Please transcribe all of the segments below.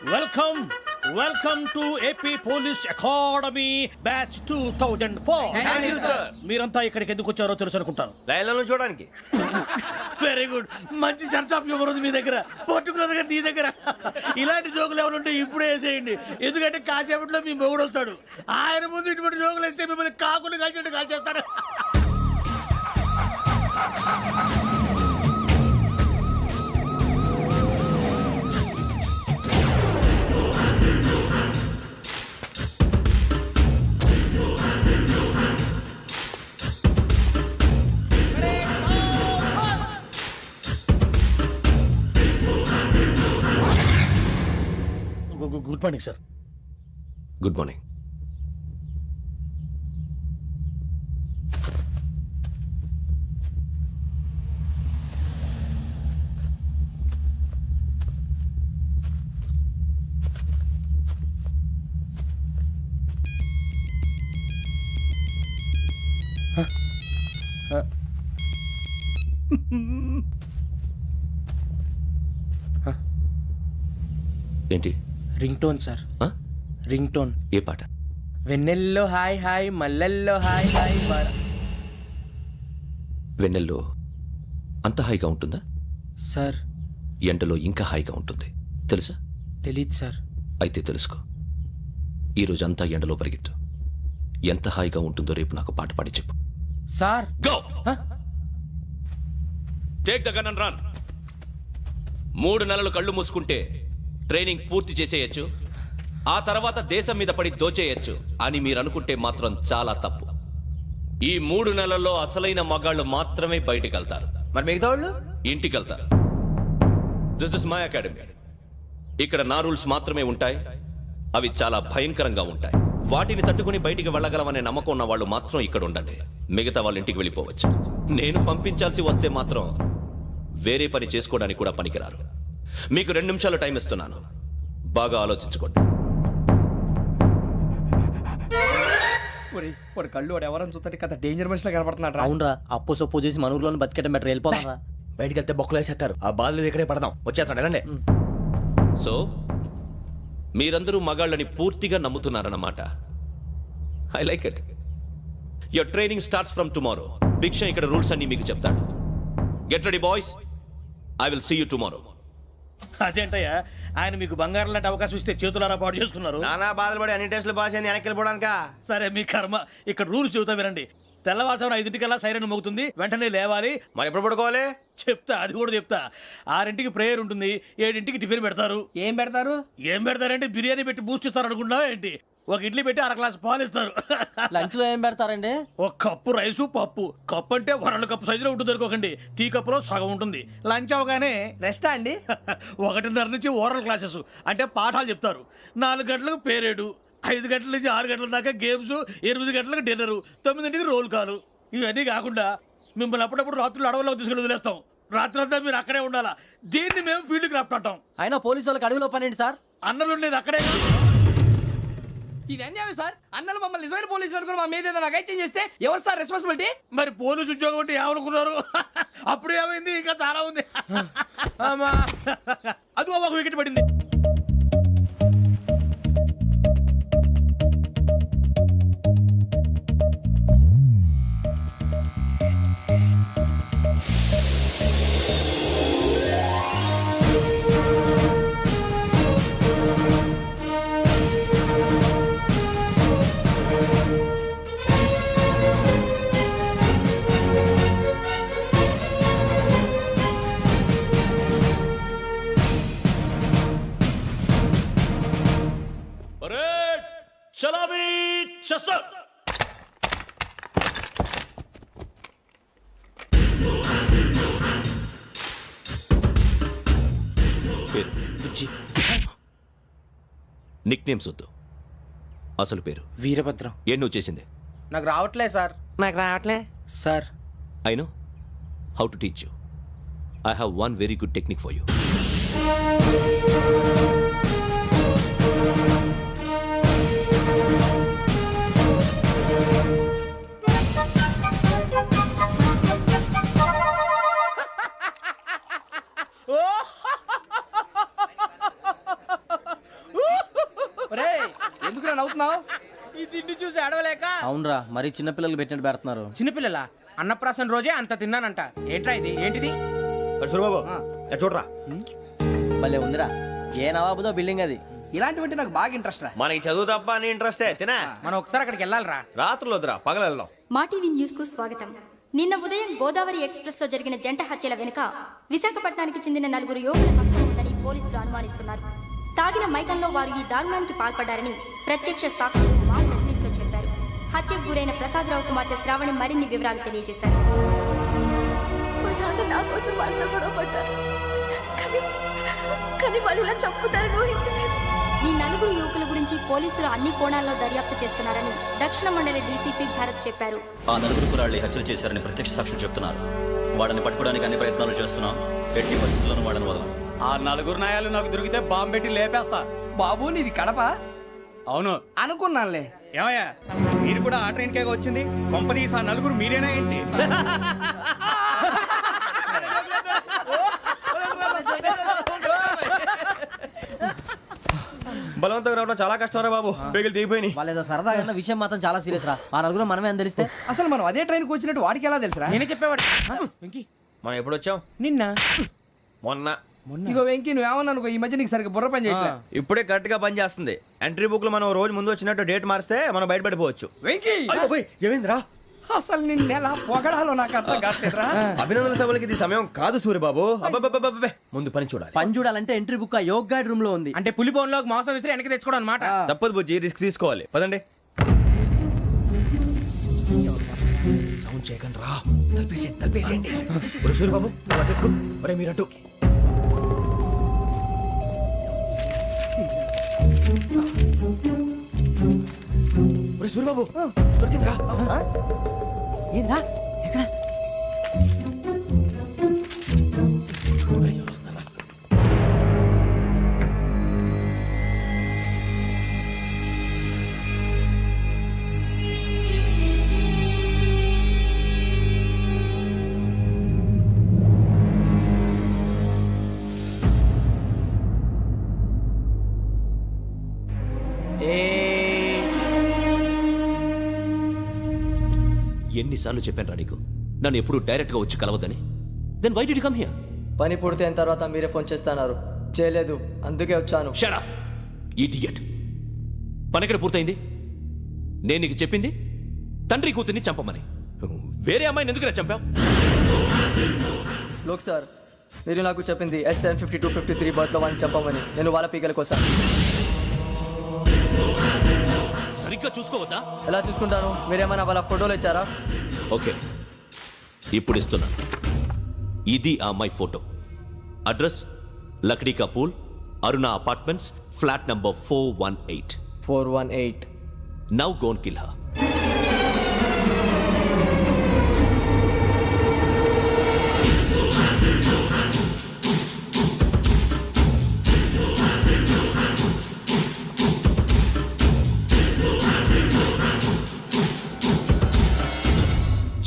Welcome welcome to AP police academy batch 2004. మీరంతా ఇక్కడికి ఎందుకు వచ్చారో తెలుసు అనుకుంటాను. లైన్లను చూడడానికి. వెరీ గుడ్, మంచి చర్చ్ ఆఫ్ హ్యూమర్ ఉంది మీ దగ్గర, పర్టికులర్ గా నీ దగ్గర. ఇలాంటి జోకులు ఏమైనా ఉంటే ఇప్పుడే వేసేయండి, ఎందుకంటే కాసేపట్లో మీ మొగుడు వస్తాడు. ఆయన ముందు ఇటువంటి జోకులు వేస్తే మిమ్మల్ని కాకులు కాల్చేట్టు కాల్చేస్తాడు. Good morning sir. Good morning. ఏంటి? Ring tone sir. Ring tone. ఏ పాట? వెన్నెల్లో హాయ్ హాయ్ మల్లెల్లో హాయ్ హాయ్. వెన్నెల్లో అంత హాయిగా ఉంటుందా సార్? ఎండలో ఇంకా హాయిగా ఉంటుంది తెలుసా? తెలీదు సార్. అయితే తెలుసుకో. ఈరోజు అంతా ఎండలో పరిగెత్తు. ఎంత హాయిగా ఉంటుందో రేపు నాకు పాట పాడి చెప్పు. Sir go. Take the gun and run. 3 నెలలు కళ్ళు మూసుకుంటే ట్రైనింగ్ పూర్తి చేసేయచ్చు, ఆ తర్వాత దేశం మీద పడి దోచేయచ్చు అని మీరు అనుకుంటే మాత్రం చాలా తప్పు. ఈ 3 నెలల్లో అసలైన మగాళ్ళు మాత్రమే బయటికి వెళ్తారు. మరి మిగతా వాళ్ళు ఇంటికి వెళ్తారు. This is my academy. ఇక్కడ నా రూల్స్ మాత్రమే ఉంటాయి. అవి చాలా భయంకరంగా ఉంటాయి. వాటిని తట్టుకుని బయటికి వెళ్ళగలమనే నమ్మకం ఉన్న వాళ్ళు మాత్రం ఇక్కడ ఉండండి. మిగతా వాళ్ళు ఇంటికి వెళ్ళిపోవచ్చు. నేను పంపించాల్సి వస్తే మాత్రం వేరే పని చేసుకోవడానికి కూడా పనికిరారు. మీకు 2 నిమిషాలు టైం ఇస్తున్నాను, బాగా ఆలోచించుకోండి. వాడు కళ్ళు వాడు ఎవరైనా చూస్తే కదా డేంజర్ మనిషిలో కనపడుతున్నాడు. అవునరా, అప్పు సొప్పు చేసి మన ఊర్లో బతికేట బెటర్. వెళ్ళిపోతారా? బయటికి వెళ్తే బొక్కలు వేసేస్తారు. ఆ బాధలు ఇక్కడే పడదాం. వచ్చేస్తాడు వెళ్ళండి. సో మీరందరూ మగాళ్ళని పూర్తిగా నమ్ముతున్నారన్నమాట. I like it. Your training starts from tomorrow. భిక్ష ఇక్కడ రూల్స్ అన్ని మీకు చెప్తాడు. Get ready boys, I will see you tomorrow. అదేంటయ్యా, ఆయన మీకు బంగారం లాంటి అవకాశం ఇస్తే చేతులారా పాటు చేసుకున్నారు. నానా బాధలు పడి అన్ని టెస్టులు పాస్ అయింది, వెనక్కి వెళ్ళిపోవడానికా? సరే మీ కర్మ. ఇక్కడ రూల్స్ చెబుతా వినండి. తెల్లవారుజామున 5 సైరన్ మోగుతుంది, వెంటనే లేవాలి. మరి ఎప్పుడు పడుకోవాలి? చెప్తా, అది కూడా చెప్తా. 6 ప్రేయర్ ఉంటుంది, 7 టిఫిన్ పెడతారు. ఏం పెడతారు? ఏం పెడతారంటే బిర్యానీ పెట్టి బూస్ట్ ఇస్తారు అనుకుంటున్నావా ఏంటి? ఒక ఇడ్లీ పెట్టి 1 గ్లాస్ పాలు ఇస్తారు. లంచ్ లో ఏం పెడతారండి? ఒక కప్పు రైసు పప్పు. కప్పు అంటే 1/2 కప్పు సైజులో ఉంటుంది అనుకోకండి. టీ కప్పులో సగం ఉంటుంది. లంచ్ అవగానే రెస్టా అండి? 1:30 నుంచి ఓరల్ క్లాసెస్ అంటే పాఠాలు చెప్తారు. 4 గంటలకు పేరేడు, 5 గంటల నుంచి 6 గంటల దాకా గేమ్స్, 8 గంటలకు డిన్నరు, 9ంటికి రోల్ కాలు. ఇవన్నీ కాకుండా మిమ్మల్ని అప్పుడప్పుడు రాత్రులు అడవుల్లో తీసుకెళ్ళి వదిలేస్తాం. రాత్రి అంతా మీరు అక్కడే ఉండాలా. దీన్ని మేము ఫీల్డ్ క్రాఫ్ట్ అంటాం. అయినా పోలీసు వాళ్ళకి అడవిలో పని ఏంటి సార్? అన్నలు ఉండేది అక్కడే. ఇది అన్యాయం సార్. అన్నలు మమ్మల్ని నిజమైన పోలీసులు అనుకుని మా మీద ఏదైనా అగైత్యం చేస్తే ఎవరు సార్ రెస్పాన్సిబిలిటీ? మరి పోలీసు ఉద్యోగం అంటే ఏమనుకున్నారు? అప్పుడు ఏమైంది, ఇంకా చాలా ఉంది. అది ఒక వికెట్ పడింది. చలామీ చస్టర్. నిక్ నేమ్స్ వద్దు, అసలు పేరు. వీరభద్రం. ఏం నువ్వు చేసింది? నాకు రావట్లే సార్. నాకు రావట్లే sir. I know how to teach you. I have one very good technique for you. చూస్తున్నా నవ్వుతున్నావు? ఈ తిండి చూసి అడవలేక. అవునరా మరి చిన్నపిల్లలు పెట్టినట్టు పెడుతున్నారు. చిన్నపిల్లల అన్నప్రాసన రోజే అంత తిన్నానంట. ఏంట్రా ఇది? ఏంటిది? సూరిబాబు చూడరా, భలే ఉందిరా. ఏ నవాబుదో బిల్డింగ్ అది. ఇలాంటివంటే నాకు బాగా ఇంట్రెస్ట్ రా. మనకి చదువు తప్ప అని ఇంట్రెస్టే తినా. మనం ఒకసారి అక్కడికి వెళ్ళాలిరా. రాత్రులు వద్దురా, పగలు వెళ్దాం. మా టీవీ న్యూస్ కు స్వాగతం. నిన్న ఉదయం గోదావరి ఎక్స్ప్రెస్ లో జరిగిన జంట హత్యల వెనుక విశాఖపట్నానికి చెందిన 4 యువకుల హస్తం ఉందని పోలీసులు అనుమానిస్తున్నారు. తాగిన మైకంలో వారు ఈ దారుణానికి పాల్పడ్డారని ప్రత్యక్ష సాక్షులు మా ప్రతినిధితో చెప్పారు. హత్యకు గురైన ప్రసాదరావు కుమార్తె శ్రావణి మరిన్ని వివరాలు తెలియజేశారు. మా నాన్న నా కోసం వాళ్ళతో గొడవ పడ్డారు, కానీ వాళ్ళు ఇలా చంపుతారని ఊహించలేదు. ఈ 4 యువకుల గురించి పోలీసులు అన్ని కోణాల్లో దర్యాప్తు చేస్తున్నారని దక్షిణ మండలి డీసీపీ భరత్ చెప్పారు. ఆ 4 కురాళ్ళు హత్యలు చేశారని ప్రత్యక్ష సాక్షులు చెప్తున్నారు. వాళ్ళని పట్టుకోవడానికి అన్ని ప్రయత్నాలు చేస్తున్నాం. ఎట్టి పరిస్థితుల్లోనూ వాళ్ళని వదలం. ఆ 4 నాయాలు నాకు దొరికితే బాంబు పెట్టి లేపేస్తా. బాబు నీది కడప? అవును అనుకున్నానులే. ఏమయ్యా, మీరు కూడా ఆ ట్రైన్ కేగా వచ్చింది? కంపెనీస్ ఆ 4 మీరేనా ఏంటి? బలవంతంగా రావడం చాలా కష్టం రా బాబు, పేగులు దిగిపోయినాయి. వాళ్ళు ఏదో సరదాగా అన్న విషయం మాత్రం చాలా సీరియస్ రా. ఆ నలుగురు మనమే అని తెలిస్తే అసలు మనం అదే ట్రైన్కి వచ్చినట్టు వాడికి ఎలా తెలుసురా? నేనే చెప్పేవాడు. వెంకీ, మనం ఎప్పుడు వచ్చాం? నిన్న మొన్న. ఇగో వెంకీ నువ్వేమన్నా అనుకో, ఈ మధ్య నీకు సరిగ్గా బుర్ర పని చేయట్లే. ఇప్పుడే కరెక్ట్ గా పని చేస్తుంది. ఎంట్రీ బుక్ లో మనం రోజు ముందు వచ్చినట్టు డేట్ మారిస్తే మనం బయటపడిపోవచ్చు. వెంకీ ఏమైందిరా? అసలు నిన్న ఎలా పొగడాలో నాకు అర్థం కాట్లేదురా. అభినందన సభలకి ఇది సమయం కాదు సూరిబాబు. అబ్బబ్బబ్బబ్బబ్బే, ముందు పని చూడాలి. పని చూడాలంటే ఎంట్రీ బుక్ ఆ యోగ్ గైడ్ రూమ్ లో ఉంది. అంటే పులి బోన్లోకి మాంసం విసిరి వెనక్కి తెచ్చుకోవడం అనమాట. తప్పదు బుజ్జి, రిస్క్ తీసుకోవాలి. పదండి. సౌండ్ చేయకండి రా. తలపేసేయండి. సూరిబాబు నువ్వు అటు ఎక్కు. ఒరే మీరు అటు. ఒరే సూరిబాబు దొరికిందిరా. ఏంద్రా ఎక్కడ? ఎన్నిసార్లు చెప్పాను రా నీకు నన్ను ఎప్పుడు డైరెక్ట్ గా వచ్చి కలవద్దని? Then why did you come here? పని పూర్తయిన తర్వాత మీరే ఫోన్ చేస్తున్నారు. చేయలేదు, అందుకే వచ్చాను. Shut up idiot. పని ఎక్కడ పూర్తయింది? నేను నీకు చెప్పింది తండ్రి కూతుర్ని చంపమని. వేరే అమ్మాయిని ఎందుకు చంపావు? లోక్ సార్, మీరు నాకు చెప్పింది SN5253 బర్త్లో వాళ్ళని చంపమని. నేను వాళ్ళ పీకల కోసం. సరిగ్గా చూసుకోవద్దా? ఎలా చూసుకుంటాను? మీరేమైనా వాళ్ళ ఫోటోలు ఇచ్చారా? ఓకే, ఇప్పుడు ఇస్తున్నా. ఇది ఆ అమ్మాయి photo. Address Lakdi కపూల్, Aruna apartments, flat number 418. 418. Now go and kill her.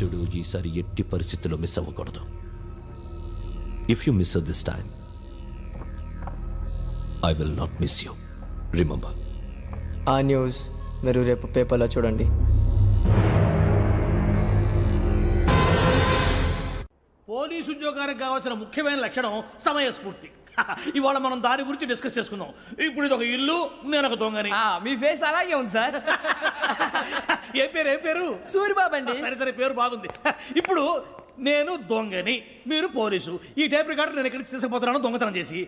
చూడు, ఈసారి ఎట్టి పరిస్థితుల్లో మిస్ అవ్వకూడదు. If you miss this time I will not miss you. Remember. ఆ న్యూస్ మీరు రేపు పేపర్లో చూడండి. పోలీసు ఉద్యోగానికి కావాల్సిన ముఖ్యమైన లక్షణం సమయస్ఫూర్తి. ఇవాళ మనం దాని గురించి డిస్కస్ చేసుకుందాం. ఇప్పుడు ఇది ఒక ఇల్లు, నేను ఒక దొంగని. మీ ఫేస్ అలాగే ఉంది సార్. ఏ పేరు? సూరిబాబు అండి. సరే పేరు బాగుంది. ఇప్పుడు నేను దొంగని, మీరు పోలీసు. ఈ టైప్ రికార్డు నేను ఎక్కడికి తీసుకుపోతున్నాను దొంగతనం చేసి.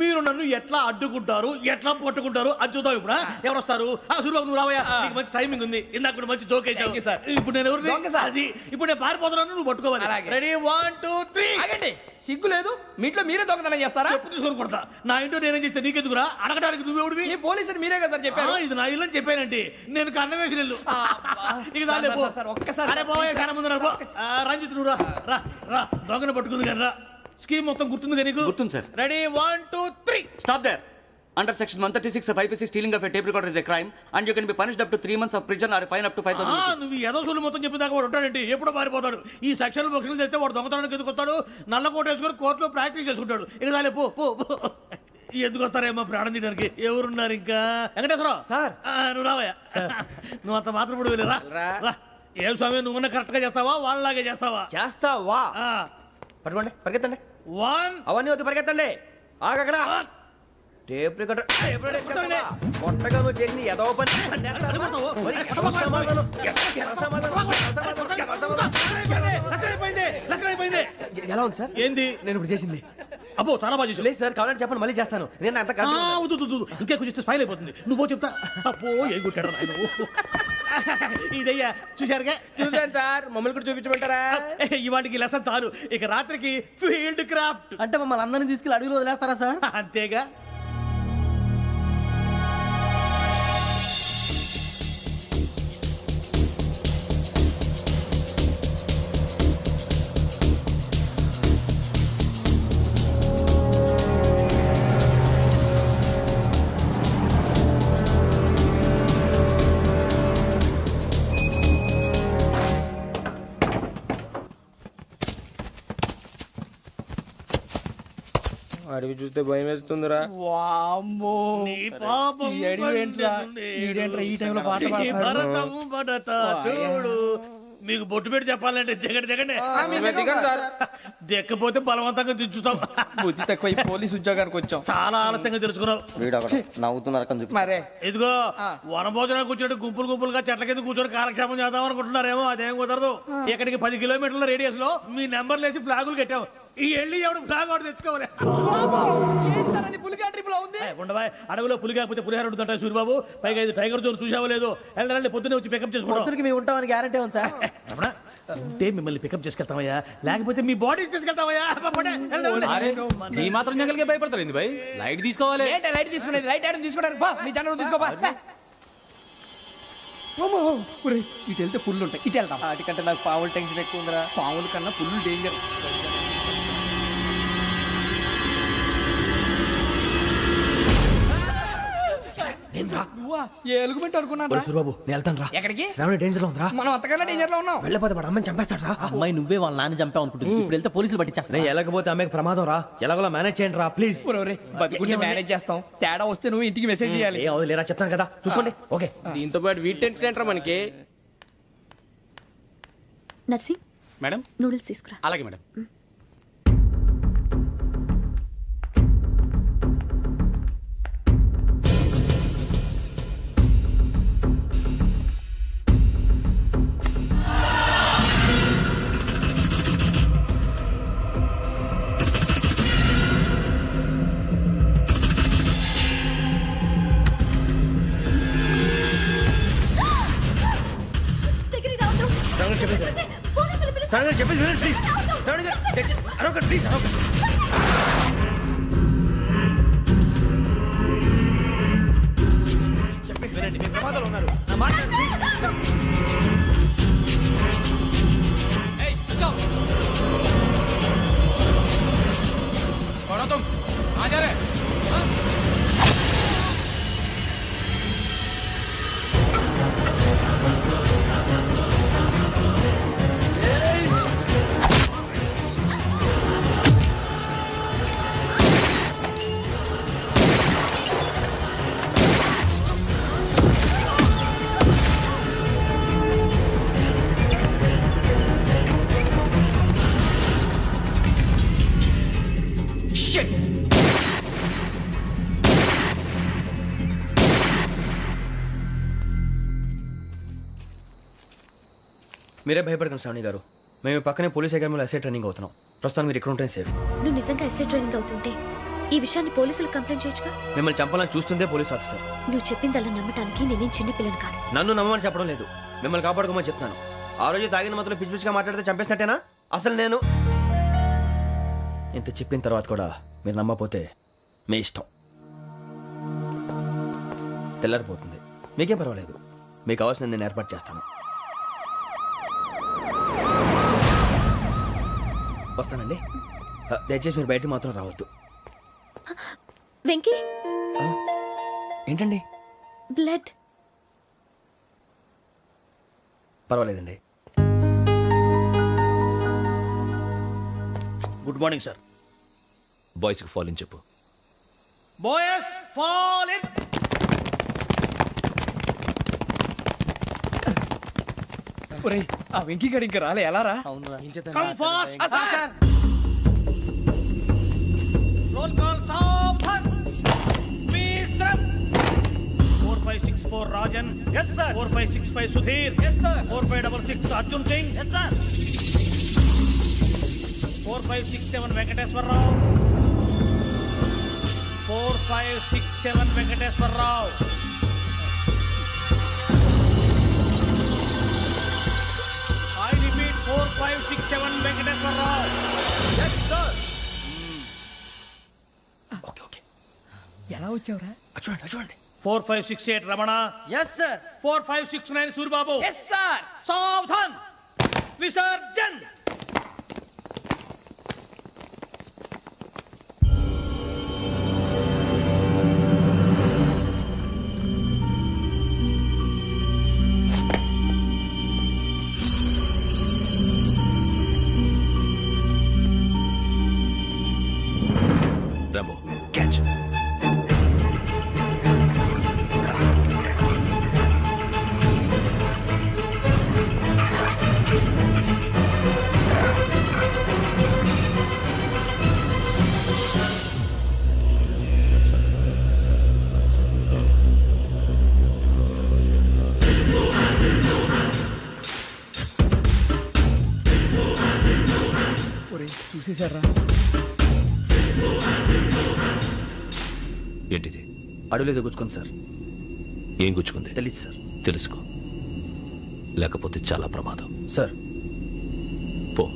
మీరు నన్ను ఎట్లా అడ్డుకుంటారు, ఎట్లా పట్టుకుంటారు అది చూద్దాం. ఇప్పుడు ఎవరు వస్తారు? సూరిబాబు నువ్వు రావయ్యా, నీకు మంచి టైమింగ్ ఉంది. ఇందాక కూడా మంచి జోక్ వేసావు సార్. ఇప్పుడు నేను ఎవరు? అది ఇప్పుడు నేను పారిపోతున్నాను, నువ్వు పట్టుకోవాలి. రెడీ 1 2 3. ఆగండి, సిగ్గు లేదు? మీ ఇంట్లో మీరే దొంగతనం చేస్తారా? చెప్పు తీసుకొని కొడతా. నా ఇంట్లో నేనేం చేస్తే నీకెందుకురా? అడగడానికి నువ్వెవడివి? ఈ పోలీసులు మీరే కదా సార్ చెప్పారు. ఇది నా ఇల్లు అని చెప్పానంటే నేను కన్నం వేసిన ఇల్లు. ఒక్కసారి రంజిత్ నువ్వు రా రా, దొంగను పట్టుకుంది కానీ రా. స్కీమ్ మొత్తం గుర్తుంది కానీ? గుర్తుంది sir. Ready 1 2 3. Stop there. Under section 136 of IPC, stealing of a tape recorder is a crime and you can be punished up to 3 months of prison or a fine up to 5,000 rupees. నువ్వు ఏదో సొల్లు మొత్తం చెప్పిన దాకా వాడు ఉంటాడండి, ఎప్పుడో పారిపోతాడు. ఈ సెక్షన్లు బొక్షన్లు చేస్తే వాడు దొంగతనానికి ఎదుకొస్తాడు, నల్ల కోట వేసుకొని కోర్టులో ప్రాక్టీస్ చేసుకుంటాడు. ఇక చాలే పో. ఎందుకు వస్తారేమో ప్రాణం తీయడానికి ఎవరున్నారు ఇంకా వెంకటేశ్వరరావు సార్. నువ్వు రావయ్యా నువ్వు అంత మాత్రం ఇప్పుడు వెళ్ళి రా ఏం స్వామి నువ్వున్న కరెక్ట్ గా చేస్తావా వాళ్ళలాగే చేస్తావా చేస్తావా పట్టుకోండి పరిగెత్తండి అవన్నీ వద్దు పరిగెత్తండి ఆగక్కడ టేప్ రికార్డర్ కొట్టగా నువ్వు చేసింది ఏదో పని ఎలా ఉంది సార్ ఏంది నేను ఇప్పుడు చేసింది అబ్బో చాలా బాగా చేసావు. లేదు సార్ కావాలంటే చెప్పండి మళ్ళీ చేస్తాను నేను అంత ఇంకే కొంచెం స్మైల్ అయిపోతుంది నువ్వు చెప్తా అబ్బో ఏం కొట్టాడు నాయన ఇదయ్యా చూశారుగా చూసాను సార్ మమ్మల్ని కూడా చూపించమంటారా ఇవాటికి లెసన్ చాలు ఇక రాత్రికి ఫీల్డ్ క్రాఫ్ట్ అంటే మమ్మల్ని అందరినీ తీసుకెళ్ళి అడుగులు వదిలేస్తారా సార్? అంతేగా అడిగి చూస్తే భయం వేస్తుందిరా వామ్మో నీ పాపం ఈ అడివి ఏంట్రా? ఈడేంట్రా ఈ టైంలో పాట ఈ పాడతాడు? భరతము భరత చూడు మీకు బొట్టు పెట్టి చెప్పాలంటే దిగండి దిక్కపోతే బలవంతంగా దించుతాం బుద్ధి తక్కువ ఈ పోలీస్ ఉద్యోగానికి వచ్చాం. చాలా ఆలస్యంగా తెలుసుకున్నావు వీడు ఒకడు నవ్వుతున్నారు కని చూపి. మరే ఇదిగో వనభోజనానికి కూర్చోటి గుంపులు గుంపులుగా చెట్ల కింద కూర్చొని కాలక్షేపం చేద్దాం అనుకుంటున్నారేమో అదేం కుదరదు ఇక్కడికి 10 కిలోమీటర్ల రేడియస్ లో మీ నెంబర్ లేసి ఫ్లాగులు కట్టాము ఈ వెళ్ళి ఎవడు ఫ్లాగ్ ఒకటి తెచ్చుకోవాలి ఏంటి సార్ అన్ని పులిగా ట్రిప్ లో ఉంది? ఉండవా అడవిలో పులి కాకపోతే పులిహార ఉంటుంటాయి సూరిబాబు పైగా ఇది టైగర్ జోన్ చూసావో లేదో వెళ్ళాలంటే పొద్దున్నే వచ్చి పికప్ చేసుకుంటాం పొద్దురికి మేము ఉంటామని గ్యారంటీ ఉంది సార్. రమణ, ఉంటే మిమ్మల్ని పికప్ చేసుకెళ్తామయ్యా లేకపోతే మీ బాడీ తీసుకెళ్తామయ్యా ఈ మాత్రం జంగల్కే భయపడతారు ఏంది భయ్ లైట్ తీసుకోవాలి ఏంటి లైట్ తీసుకునేది? లైట్ ఆడని తీసుకోవడానికి బా మీ జనరల్ తీసుకోబా. ఇటు వెళ్తే పుల్లు ఉంటాయి ఇటు వెళ్తాం. వాటికంటే నాకు పావులు టెన్షన్ ఎక్కువ ఉందిరా. పాముల కన్నా పుల్లు డేంజర్. నువ్వా? ఏ ఎలుగుబెట్టి అనుకున్నాను. సూరిబాబు నేను వెళ్తాను రా ఎక్కడికి? శ్రావణి డేంజర్ లో ఉందిరా మనం అంతకన్నా డేంజర్ లో ఉన్నాం. వెళ్ళపోతే వాడు అమ్మని చంపేస్తాడు రా అమ్మాయి నువ్వే వాళ్ళ నాన్న చంపావు అనుకుంటుంది. ఇప్పుడు వెళ్తే పోలీసులు పట్టించేస్తా. నేను వెళ్ళకపోతే అమ్మాయికి ప్రమాదం రా ఎలాగోలా మేనేజ్ చేయండి రా ప్లీజ్ బతికుంటే మేనేజ్ చేస్తాం. తేడా వస్తే నువ్వు ఇంటికి మెసేజ్ చేయాలి. ఏ అవదు లేరా చెప్తాను కదా చూసుకోండి ఓకే దీంతో పాటు వీటి టెన్షన్ ఏంట్రా మనకి నర్సింగ్ మేడం నూడిల్స్ తీసుకురా. అలాగే మేడం చెప్పేసి వినండి ప్లీజ్ శ్రావణి గారు అరొకటి ప్లీజ్ చెప్పేసి వినండి మీ ప్రమాదాలు ఉన్నారు నా మాట ప్లీజ్ మీరే భయపడకండి శ్రావణి గారు మేము పక్కనే పోలీస్ అకాడమీలో ఎస్ఐ ట్రైనింగ్ అవుతున్నాం ప్రస్తుతం మీరు ఇక్కడ ఉంటే సేఫ్ నువ్వు నిజంగా ఎస్ఐ ట్రైనింగ్ అవుతుంటే ఈ విషయాన్ని పోలీసులకు కంప్లైంట్ చేయొచ్చుగా. మిమ్మల్ని చంపాలని చూస్తుందే పోలీస్ ఆఫీసర్ నువ్వు చెప్పిందల్లా నమ్మటానికి నేనేం చిన్న పిల్లని కాను. నన్ను నమ్మమని చెప్పడం లేదు మిమ్మల్ని కాపాడుకోమని చెప్తాను ఆ రోజు తాగిన మాత్రం పిచ్చి పిచ్చిగా మాట్లాడితే చంపేసినట్టేనా అసలు నేను ఇంత చెప్పిన తర్వాత కూడా మీరు నమ్మపోతే మీ ఇష్టం తెల్లారిపోతుంది మీకేం పర్వాలేదు మీకు కావాల్సిన నేను ఏర్పాటు చేస్తాను వస్తానండి దయచేసి మీరు బయటికి మాత్రం రావద్దు వెంకీ ఏంటండి బ్లడ్. పర్వాలేదండి గుడ్ మార్నింగ్ సార్ బాయ్స్కి ఫాలోని చెప్పు బాయ్స్ ఫాల్ ఇన్. ఒరేయ్ ఆ వెంకీ గడి ఇంకా రాలే ఎలా రా? Come fast sir. Roll call సావధాన్. విశ్రమ్. 4564 Rajan. yes sir. 4565 Sudheer. yes sir. 4566 Arjun Singh. yes sir. 4567 Venkateswararao. 4567 Venkateswararao. I repeat 4567 Venkateswararao. yes sir. ఎలా వచ్చావురా? చూడండి చూడండి 4568 Ramana. Yes sir 4569 Suribabu. Yes sir. సావధాన్. విసర్జన్. Rambo catch. ఒరేయ్ చూసేశారా? ఏంటిది? అడుగులేదు గుచ్చుకోండి సార్. ఏం గుచ్చుకుంది? తెలీదు సార్. తెలుసుకో, లేకపోతే చాలా ప్రమాదం. సార్ పో.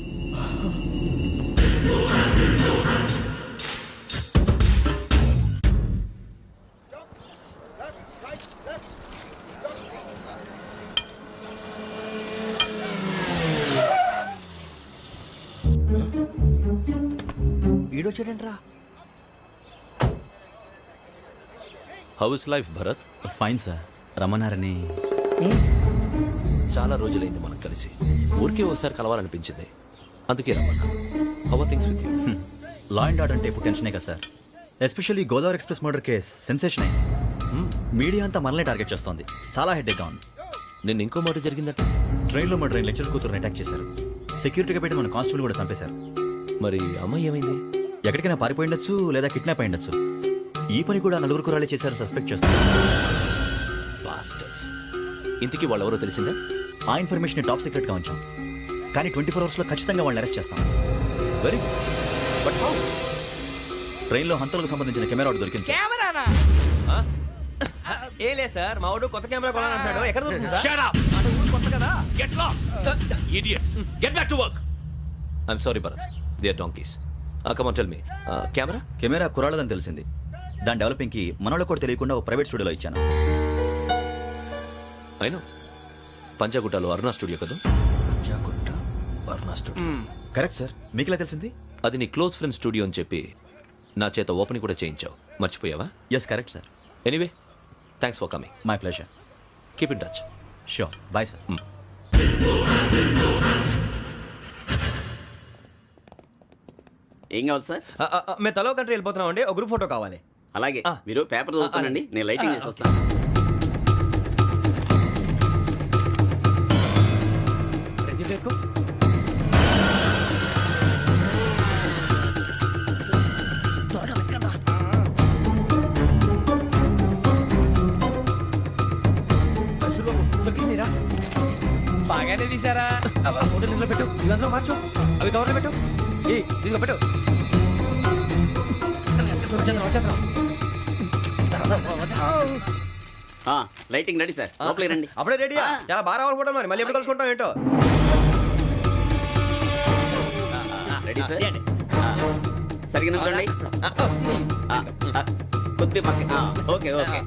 ఈడొచ్చాడంట్రా. How is life Bharat? Fine sir. రమ్మన్నారని. చాలా రోజులైంది మనం కలిసి. ఊరికే ఒకసారి కలవాలనిపించింది, అందుకే రమ్మన్నా. How are things with you? Law and order అంటే ఇప్పుడు టెన్షనే కదా సార్. Especially Godavari express murder case sensation అయింది. మీడియా అంతా మనల్ని టార్గెట్ చేస్తోంది. చాలా హెడ్ఏక్గా ఉంది. నిన్న ఇంకో మాట జరిగిందట. ట్రైన్లో మా ట్రైన్ లెక్చర్ కూతురుని అటాక్ చేశారు. సెక్యూరిటీగా పెట్టి మన కానిస్టేబుల్ కూడా చంపేశారు. మరి అమ్మాయి ఏమైంది? ఎక్కడికైనా పారిపోయి ఉండొచ్చు, లేదా కిడ్నాప్ అయి ఉండొచ్చు. ఈ పని కూడా నలుగురు కురాలే చేశారు సస్పెక్ట్ చేస్తారు. బాస్టర్స్. ఇంతకీ వాళ్ళెవరో తెలిసిందా? ఆ ఇన్ఫర్మేషన్ టాప్ సీక్రెట్గా ఉంచాం, కానీ 24 అవర్స్లో ఖచ్చితంగా వాళ్ళని అరెస్ట్ చేస్తాం. Very but how? ట్రైన్లో హంతలకు సంబంధించిన కెమెరా ఒకటి దొరికింది సార్. కెమెరానా? ఏ లే సార్, మా వాడు కొత్త కెమెరా కొనాలంటున్నాడు. ఎక్కడ దొరుకుతుంది సార్? Shut up! కొత్త కదా. Get lost! Idiots! Get back to work! I'm sorry, Bharat. They are donkeys. Come on, tell me. Camera? Camera కురాలదని తెలిసింది. దాని డెవలపింగ్కి మనోళ్ళకి కూడా తెలియకుండా ఒక ప్రైవేట్ స్టూడియోలో ఇచ్చాను. I know. పంజాగుట్టలో అరుణా స్టూడియో కదా? Correct sir. మీకు ఎలా తెలిసింది? అది నీ క్లోజ్ ఫ్రెండ్ స్టూడియో అని చెప్పి నా చేత ఓపెనింగ్ కూడా చేయించావు. మర్చిపోయావా? Yes correct sir. Anyway, thanks for coming. My pleasure. Keep in touch. Sure. Bye sir. ఏం కావాలి సార్? మేము తలో కంట్రీ వెళ్ళిపోతున్నాం అండి. ఒక గ్రూప్ ఫోటో కావాలి. అలాగే మీరు పేపర్ చదువుతానండి, నేను లైటింగ్ చేసి వస్తాను. బాగానే తీసారా? ఫోటో ఇందులో పెట్టు, ఇవి అందులో మార్చు, అవి కవర్లో పెట్టు. ఇదిగో పెట్టు. లైటింగ్ రెడీ సార్, లోపలికి రండి. అప్పుడే రెడీయా? చాలా బాగా రావాలి ఫోటో. మరి మళ్ళీ ఎప్పుడు కలుసుకుంటాం ఏంటో. Ready sir. సరిగ్గా నిల్చోండి. కొద్ది పక్క. Okay okay.